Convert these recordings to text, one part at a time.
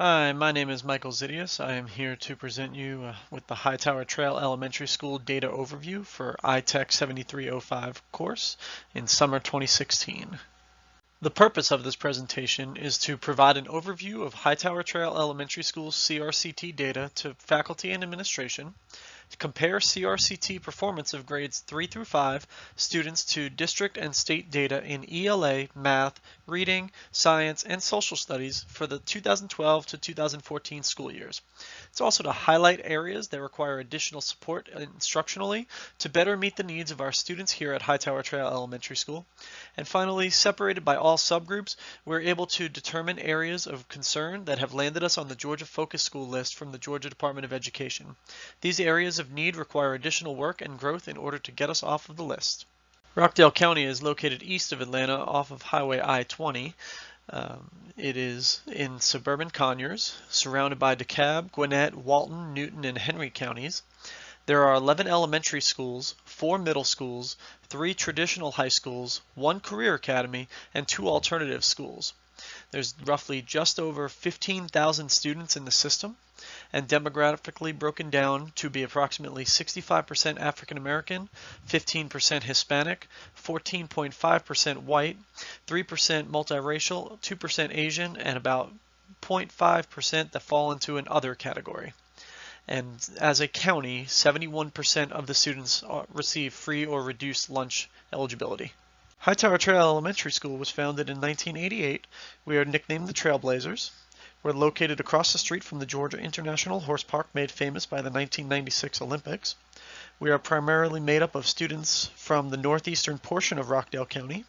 Hi, my name is MXydias. I am here to present you with the Hightower Trail Elementary School Data Overview for iTech 7305 course in summer 2016. The purpose of this presentation is to provide an overview of Hightower Trail Elementary School's CRCT data to faculty and administration, to compare CRCT performance of grades 3 through 5 students to district and state data in ELA, math, reading, science, and social studies for the 2012 to 2014 school years. It's also to highlight areas that require additional support instructionally to better meet the needs of our students here at Hightower Trail Elementary School. And finally, separated by all subgroups, we're able to determine areas of concern that have landed us on the Georgia Focus School list from the Georgia Department of Education. These areas of need require additional work and growth in order to get us off of the list. Rockdale County is located east of Atlanta off of Highway I-20. It is in suburban Conyers, surrounded by DeKalb, Gwinnett, Walton, Newton, and Henry counties. There are 11 elementary schools, 4 middle schools, 3 traditional high schools, 1 career academy, and 2 alternative schools. There's roughly just over 15,000 students in the system, and demographically broken down to be approximately 65% African American, 15% Hispanic, 14.5% white, 3% multiracial, 2% Asian, and about 0.5% that fall into an other category. And as a county, 71% of the students receive free or reduced lunch eligibility. Hightower Trail Elementary School was founded in 1988. We are nicknamed the Trailblazers. We're located across the street from the Georgia International Horse Park, made famous by the 1996 Olympics. We are primarily made up of students from the northeastern portion of Rockdale County.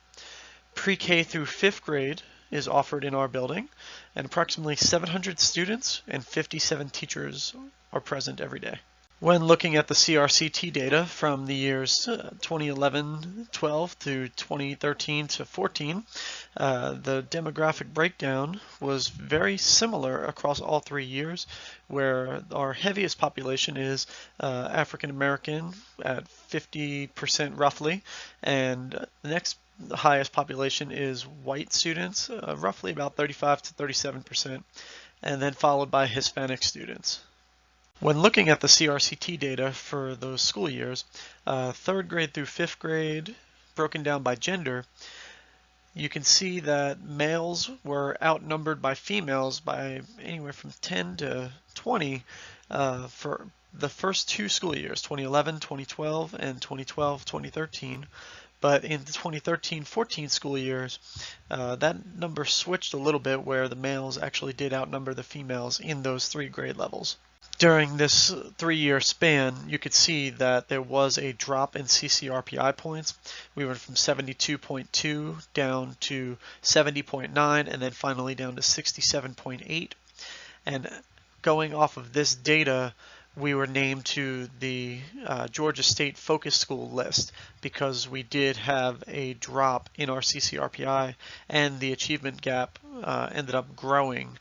Pre-K through 5th grade is offered in our building, and approximately 700 students and 57 teachers are present every day. When looking at the CRCT data from the years 2011-12 through 2013-14, the demographic breakdown was very similar across all 3 years, where our heaviest population is African American at 50% roughly, and the next highest population is white students, roughly about 35 to 37%, and then followed by Hispanic students. When looking at the CRCT data for those school years, 3rd grade through 5th grade, broken down by gender, you can see that males were outnumbered by females by anywhere from 10 to 20 for the first 2 school years, 2011, 2012, and 2012, 2013. But in the 2013-14 school years, that number switched a little bit, where the males actually did outnumber the females in those 3 grade levels. During this 3-year span, you could see that there was a drop in CCRPI points. We went from 72.2 down to 70.9, and then finally down to 67.8. And going off of this data, we were named to the Georgia State Focus School list because we did have a drop in our CCRPI, and the achievement gap ended up growing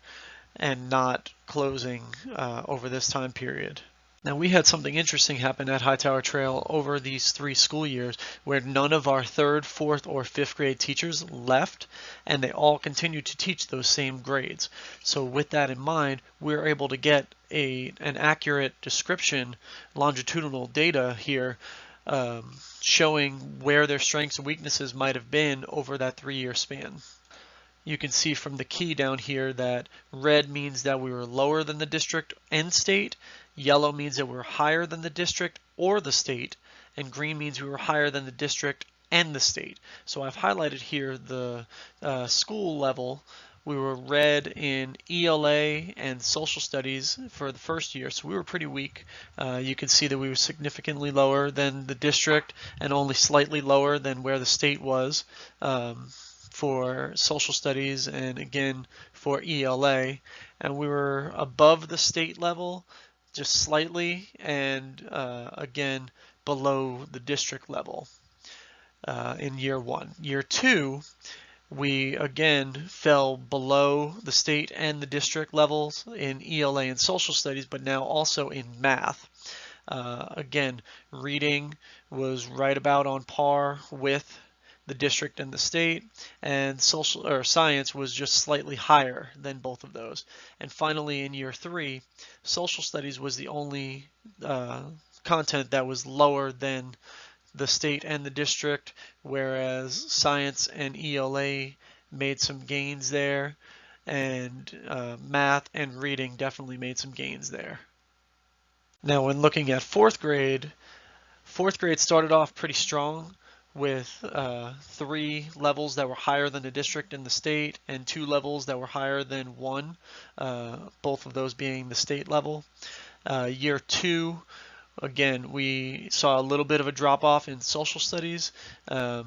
and not closing over this time period. Now, we had something interesting happen at Hightower Trail over these 3 school years, where none of our 3rd, 4th, or 5th grade teachers left, and they all continued to teach those same grades. So with that in mind, we're able to get an accurate description, longitudinal data here, showing where their strengths and weaknesses might have been over that 3-year span. You can see from the key down here that red means that we were lower than the district and state, yellow means that we were higher than the district or the state, and green means we were higher than the district and the state. So I've highlighted here the school level. We were red in ELA and social studies for the first year, so we were pretty weak. You can see that we were significantly lower than the district and only slightly lower than where the state was. For social studies and again for ELA, and we were above the state level just slightly, and again below the district level in year 1. Year 2, we again fell below the state and the district levels in ELA and social studies, but now also in math. Again, reading was right about on par with the district and the state, and social or science was just slightly higher than both of those. And finally, in year 3, social studies was the only content that was lower than the state and the district, whereas science and ELA made some gains there, and math and reading definitely made some gains there. Now, when looking at fourth grade started off pretty strong with 3 levels that were higher than the district and the state, and 2 levels that were higher than 1, both of those being the state level. Year 2, again, we saw a little bit of a drop-off in social studies, a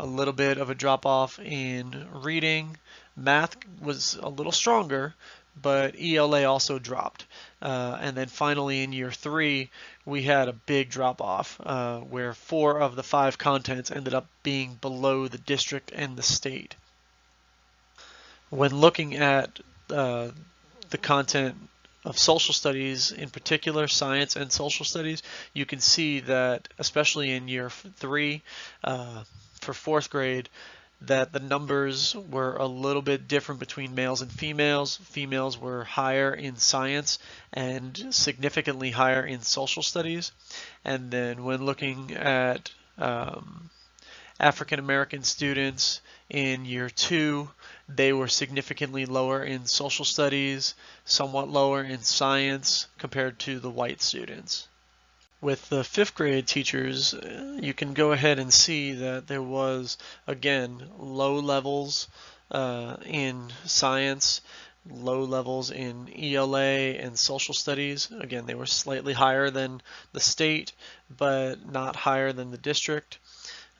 little bit of a drop-off in reading. Math was a little stronger, but ELA also dropped. And then finally in year 3, we had a big drop-off where 4 of the 5 contents ended up being below the district and the state. When looking at the content of social studies, in particular science and social studies, you can see that especially in year 3 for fourth grade, that the numbers were a little bit different between males and females. Females were higher in science and significantly higher in social studies. And then when looking at African American students in year 2, they were significantly lower in social studies, somewhat lower in science compared to the white students. With the 5th grade teachers, you can go ahead and see that there was, again, low levels in science, low levels in ELA and social studies. Again, they were slightly higher than the state, but not higher than the district.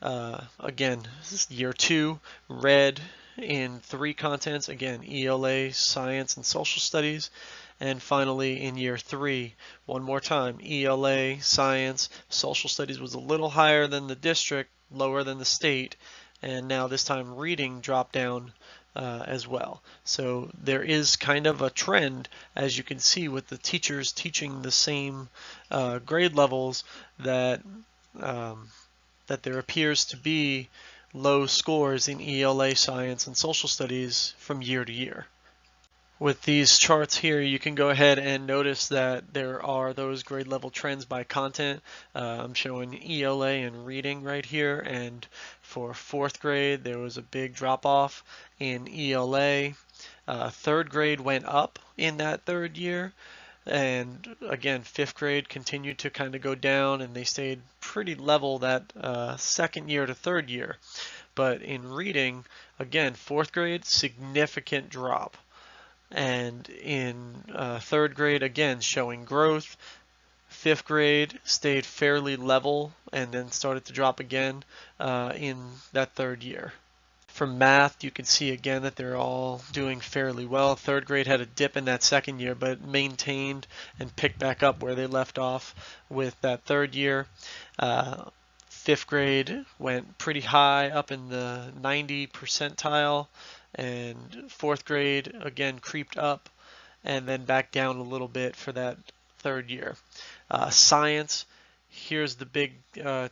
Again, year 2, red in 3 contents, again, ELA, science, and social studies. And finally, in year 3, one more time, ELA, science, social studies was a little higher than the district, lower than the state, and now this time reading dropped down as well. So there is kind of a trend, as you can see, with the teachers teaching the same grade levels, that there appears to be low scores in ELA, science, and social studies from year to year. With these charts here, you can go ahead and notice that there are those grade level trends by content. I'm showing ELA and reading right here, and for 4th grade there was a big drop off in ELA. 3rd grade went up in that 3rd year, and again 5th grade continued to kind of go down, and they stayed pretty level that 2nd year to 3rd year. But in reading, again 4th grade, significant drop. And in 3rd grade, again, showing growth. 5th grade stayed fairly level and then started to drop again in that 3rd year. For math, you can see again that they're all doing fairly well. 3rd grade had a dip in that 2nd year, but maintained and picked back up where they left off with that 3rd year. 5th grade went pretty high, up in the 90 percentile. And 4th grade again creeped up and then back down a little bit for that 3rd year. Science, here's the big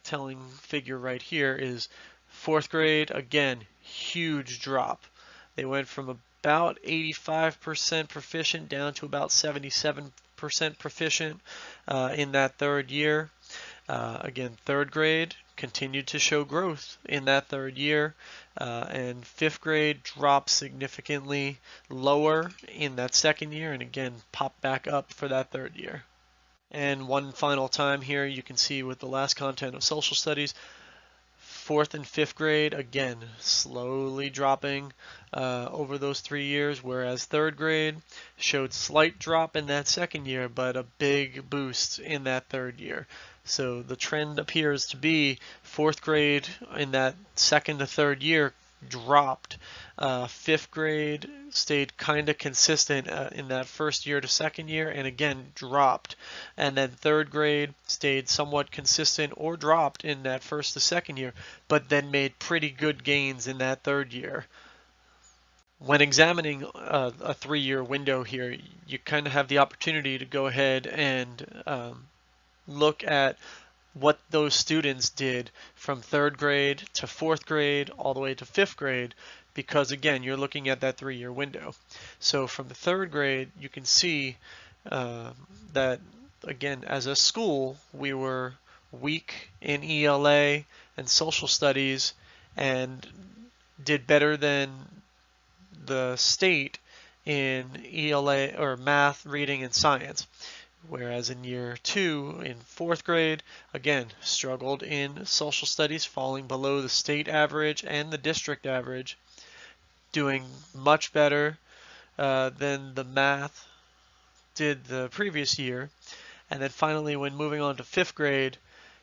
telling figure right here, is 4th grade, again, huge drop. They went from about 85% proficient down to about 77% proficient in that 3rd year. Again, 3rd grade continued to show growth in that 3rd year, and 5th grade dropped significantly lower in that 2nd year, and again popped back up for that 3rd year. And one final time here, you can see with the last content of social studies, 4th and 5th grade, again, slowly dropping over those 3 years, whereas 3rd grade showed slight drop in that 2nd year, but a big boost in that 3rd year. So the trend appears to be 4th grade in that 2nd to 3rd year dropped. 5th grade stayed kind of consistent in that 1st year to 2nd year, and again dropped. And then 3rd grade stayed somewhat consistent or dropped in that 1st to 2nd year, but then made pretty good gains in that 3rd year. When examining a 3-year window here, you kind of have the opportunity to go ahead and look at what those students did from 3rd grade to 4th grade all the way to 5th grade, because again, you're looking at that 3-year window. So from the 3rd grade, you can see that again, as a school, we were weak in ELA and social studies and did better than the state in ELA or math, reading, and science. Whereas in year 2, in 4th grade, again, struggled in social studies, falling below the state average and the district average, doing much better than the math did the previous year. And then finally, when moving on to 5th grade,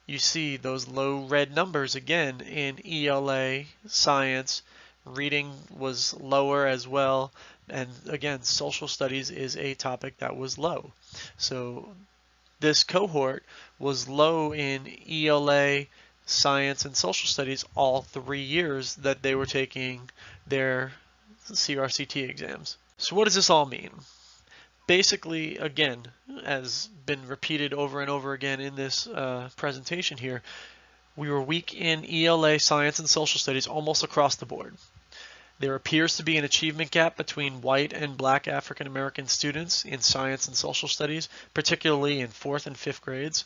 you see those low red numbers again in ELA, science, reading was lower as well, and again, social studies is a topic that was low. So this cohort was low in ELA, science, and social studies all 3 years that they were taking their CRCT exams. So what does this all mean? Basically, again, as been repeated over and over again in this presentation here, we were weak in ELA, science, and social studies almost across the board. There appears to be an achievement gap between white and black African American students in science and social studies, particularly in 4th and 5th grades.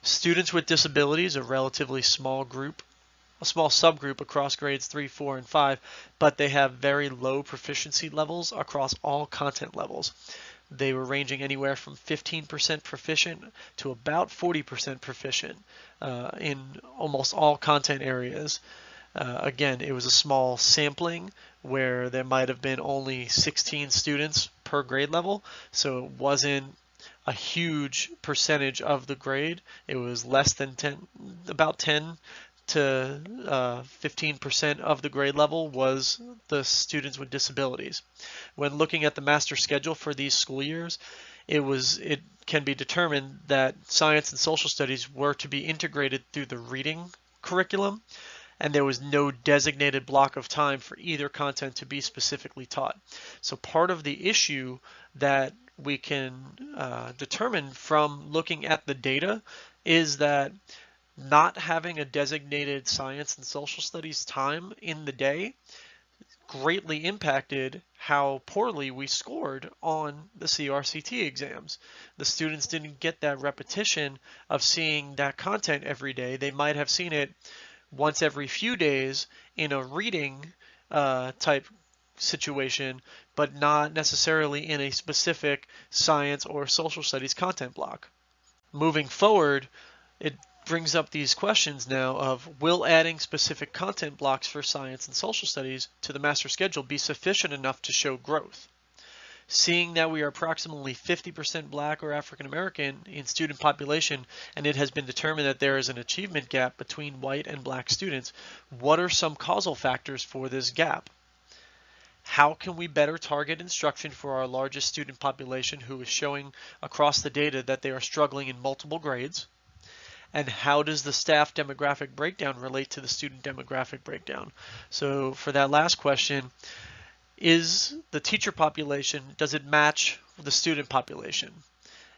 Students with disabilities, a relatively small group, a small subgroup across grades 3, 4, and 5, but they have very low proficiency levels across all content levels. They were ranging anywhere from 15% proficient to about 40% proficient in almost all content areas. Again, it was a small sampling where there might have been only 16 students per grade level, so it wasn't a huge percentage of the grade. It was less than 10, about 10 to 15% of the grade level was the students with disabilities. When looking at the master schedule for these school years, it can be determined that science and social studies were to be integrated through the reading curriculum, and there was no designated block of time for either content to be specifically taught. So part of the issue that we can determine from looking at the data is that not having a designated science and social studies time in the day greatly impacted how poorly we scored on the CRCT exams. The students didn't get that repetition of seeing that content every day. They might have seen it once every few days in a reading type situation, but not necessarily in a specific science or social studies content block. Moving forward, it brings up these questions now of, will adding specific content blocks for science and social studies to the master schedule be sufficient enough to show growth? Seeing that we are approximately 50% black or African American in student population, and it has been determined that there is an achievement gap between white and black students, what are some causal factors for this gap? How can we better target instruction for our largest student population who is showing across the data that they are struggling in multiple grades? And how does the staff demographic breakdown relate to the student demographic breakdown? So for that last question, is the teacher population, does it match the student population?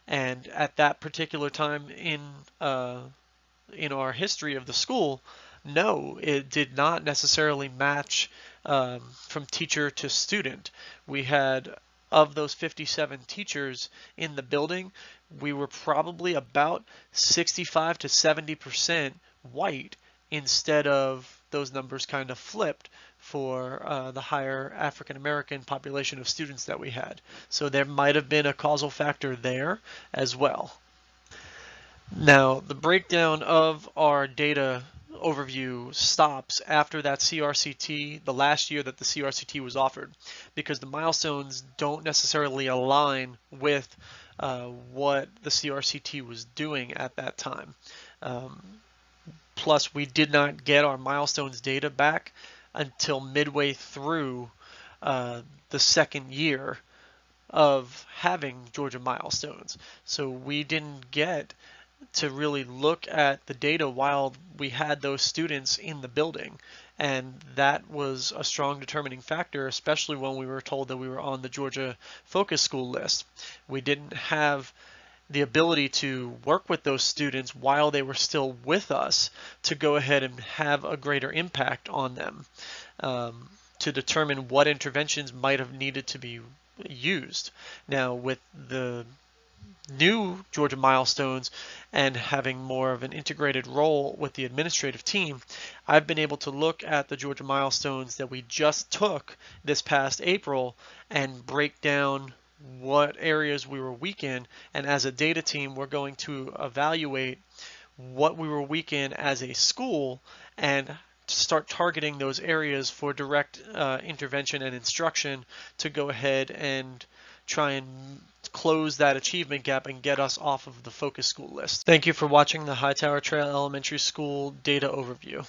And at that particular time in our history of the school, no, it did not necessarily match from teacher to student. We had, of those 57 teachers in the building, we were probably about 65 to 70% white, instead of those numbers kind of flipped for the higher African American population of students that we had. So there might have been a causal factor there as well. Now, the breakdown of our data overview stops after that CRCT, the last year that the CRCT was offered, because the milestones don't necessarily align with what the CRCT was doing at that time. Plus, we did not get our milestones data back until midway through the 2nd year of having Georgia milestones. So we didn't get to really look at the data while we had those students in the building. And that was a strong determining factor, especially when we were told that we were on the Georgia Focus School list. We didn't have the ability to work with those students while they were still with us to go ahead and have a greater impact on them, to determine what interventions might have needed to be used. Now, with the new Georgia milestones and having more of an integrated role with the administrative team, I've been able to look at the Georgia milestones that we just took this past April and break down what areas we were weak in. And as a data team, we're going to evaluate what we were weak in as a school and start targeting those areas for direct intervention and instruction to go ahead and try and close that achievement gap and get us off of the focus school list. Thank you for watching the Hightower Trail Elementary School Data Overview.